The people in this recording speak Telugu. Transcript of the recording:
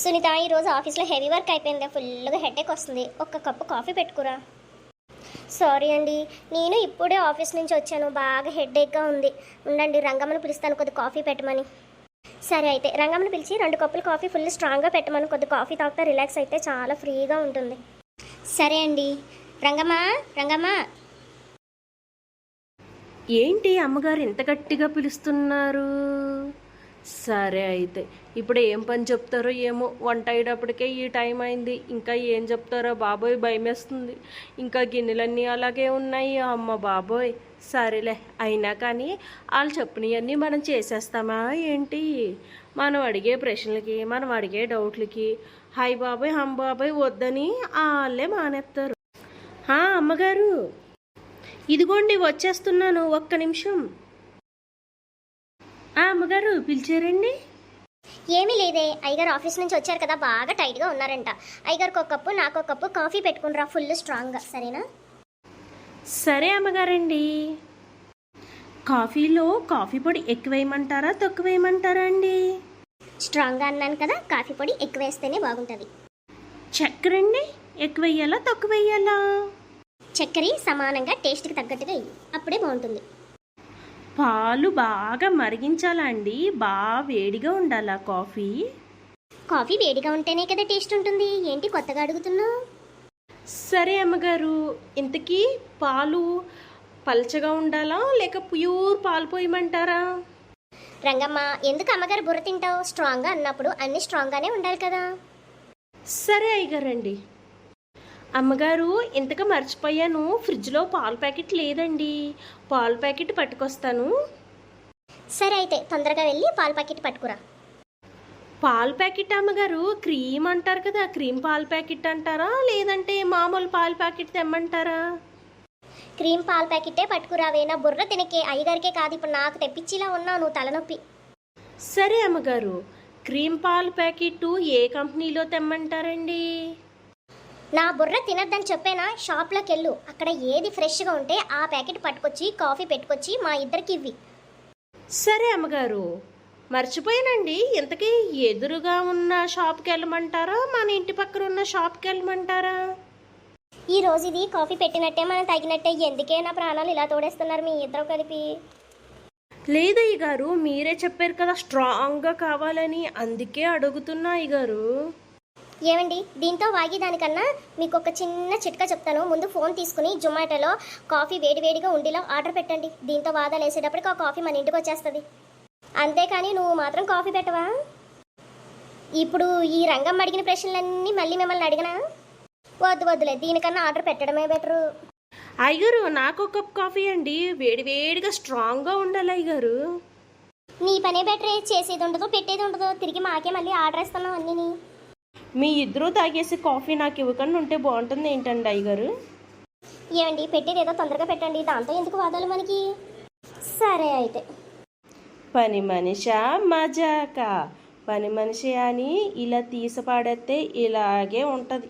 సునీత, ఈరోజు ఆఫీస్లో హెవీ వర్క్ అయిపోయింది. ఫుల్గా హెడేక్ వస్తుంది. ఒక్క కప్పు కాఫీ పెట్టుకురా. సారీ అండి, నేను ఇప్పుడే ఆఫీస్ నుంచి వచ్చాను. బాగా హెడేక్గా ఉంది. ఉండండి, రంగమ్మను పిలుస్తాను కొద్ది కాఫీ పెట్టమని. సరే అయితే రంగమ్మను పిలిచి 2 కప్పులు కాఫీ ఫుల్ స్ట్రాంగ్గా పెట్టమని. కొద్ది కాఫీ తాగితే రిలాక్స్ అయితే చాలా ఫ్రీగా ఉంటుంది. సరే అండి. రంగమ్మ, రంగమ్మ. ఏంటి అమ్మగారు ఇంత గట్టిగా పిలుస్తున్నారు? సరే అయితే ఇప్పుడు ఏం పని చెప్తారో ఏమో. వంట అయ్యేటప్పటికే ఈ టైం అయింది. ఇంకా ఏం చెప్తారో బాబోయ్, భయమేస్తుంది. ఇంకా గిన్నెలన్నీ అలాగే ఉన్నాయి. అమ్మ బాబోయ్. సరేలే, అయినా కానీ వాళ్ళు చెప్పినవన్నీ మనం చేసేస్తామా ఏంటి? మనం అడిగే ప్రశ్నలకి, మనం అడిగే డౌట్లకి హై బాబోయ్ హం బాబోయ్ వద్దని వాళ్ళే మానేస్తారు. అమ్మగారు, ఇదిగోండి వచ్చేస్తున్నాను, ఒక్క నిమిషం. అమ్మగారు పిలిచారండి? ఏమీ లేదే, అయ్యగారు ఆఫీస్ నుంచి వచ్చారు కదా, బాగా టైట్గా ఉన్నారంట. అయ్యగారికి ఒక కప్పు, నాకు ఒక కప్పు కాఫీ పెట్టుకునిరా ఫుల్ స్ట్రాంగ్గా, సరేనా? సరే అమ్మగారండి. కాఫీలో కాఫీ పొడి ఎక్కువేయమంటారా తక్కువేయమంటారా అండి? స్ట్రాంగ్గా అన్నాను కదా, కాఫీ పొడి ఎక్కువ వేస్తేనే బాగుంటుంది. చక్కెర అండి, ఎక్కువ వేయాలా తక్కువ వేయాలా? చక్కెర సమానంగా టేస్ట్కి తగ్గట్టుగా వేయి, అప్పుడే బాగుంటుంది. పాలు బాగా మరిగించాలా అండి? బాగా వేడిగా ఉండాలా కాఫీ? కాఫీ వేడిగా ఉంటేనే కదా టేస్ట్ ఉంటుంది. ఏంటి కొత్తగా అడుగుతున్నావు? సరే అమ్మగారు, ఇంతకీ పాలు పల్చగా ఉండాలా లేక ప్యూర్ పాలు పోయమంటారా? రంగమ్మ, ఎందుకు అమ్మగారు బుర్ర తింటావు? స్ట్రాంగ్గా అన్నప్పుడు అన్ని స్ట్రాంగ్గానే ఉండాలి కదా. సరే అయ్యగారండి. అమ్మగారు, ఇంతగా మర్చిపోయాను, ఫ్రిడ్జ్లో పాల ప్యాకెట్ లేదండి. పాల ప్యాకెట్ పట్టుకొస్తాను. సరే అయితే తొందరగా వెళ్ళి పాల ప్యాకెట్ పట్టుకురా. పాల ప్యాకెట్ అమ్మగారు, క్రీమ్ అంటారు కదా, క్రీమ్ పాల ప్యాకెట్ అంటారా లేదంటే మామూలు పాల ప్యాకెట్ తెమ్మంటారా? క్రీమ్ పాల ప్యాకెటే పట్టుకురావే. నా బుర్ర తినకే, అయ్యగారికే కాదు, ఇప్పుడు నాకు తెప్పించిలా ఉన్నావు నువ్వు, తలనొప్పి. సరే అమ్మగారు, క్రీమ్ పాల ప్యాకెట్ ఏ కంపెనీలో తెమ్మంటారండి? నా బుర్ర తినద్దని చెప్పేనా? షాప్లోకి వెళ్ళు, అక్కడ ఏది ఫ్రెష్గా ఉంటే ఆ ప్యాకెట్ పట్టుకొచ్చి కాఫీ పెట్టుకొచ్చి మా ఇద్దరికి ఇవ్వి. సరే అమ్మగారు, మర్చిపోయానండి. ఇంతకీ ఎదురుగా ఉన్న షాప్కి వెళ్ళమంటారా మన ఇంటి పక్కన ఉన్న షాప్కి వెళ్ళమంటారా? ఈ రోజు ఇది కాఫీ పెట్టినట్టే మనం తగినట్టే. ఎందుకే నా ప్రాణాలు ఇలా తోడేస్తున్నారు మీ ఇద్దరు కలిపి? లేదయ్య గారు, మీరే చెప్పారు కదా స్ట్రాంగ్గా కావాలని, అందుకే అడుగుతున్నా అయ్య గారు. ఏమండి, దీంతో వాగి దానికన్నా మీకు ఒక చిన్న చిట్కా చెప్తాను. ముందు ఫోన్ తీసుకుని జొమాటోలో కాఫీ వేడివేడిగా ఉండేలా ఆర్డర్ పెట్టండి. దీంతో వాదాలు వేసేటప్పటికి ఆ కాఫీ మన ఇంటికి వచ్చేస్తుంది. అంతేకాని నువ్వు మాత్రం కాఫీ పెట్టవా? ఇప్పుడు ఈ రంగం అడిగిన ప్రశ్నలన్నీ మళ్ళీ మిమ్మల్ని అడిగినా? వద్దులే, దీనికన్నా ఆర్డర్ పెట్టడమే బెటరు. అయ్యగారు, నాకు ఒక కప్ కాఫీ అండి, వేడివేడిగా స్ట్రాంగ్గా ఉండాలి అయ్యగారు. నీ పనే బెటరే, చేసేది ఉండదు పెట్టేది ఉండదు, తిరిగి మాకే మళ్ళీ ఆర్డర్ ఇస్తున్నావు అన్నీ. మీ ఇద్దరు తాగేసి కాఫీ నాకు ఇవ్వకుండా ఉంటే బాగుంటుంది ఏంటండి అయ్యగారు? ఏమండి, పెట్టేది ఏదో తొందరగా పెట్టండి, దాంతో ఎందుకు వాదాలు మనకి? సరే అయితే. పని మనిషా మజాక, పని మనిషి అని ఇలా తీసి పాడేస్తే ఇలాగే ఉంటుంది.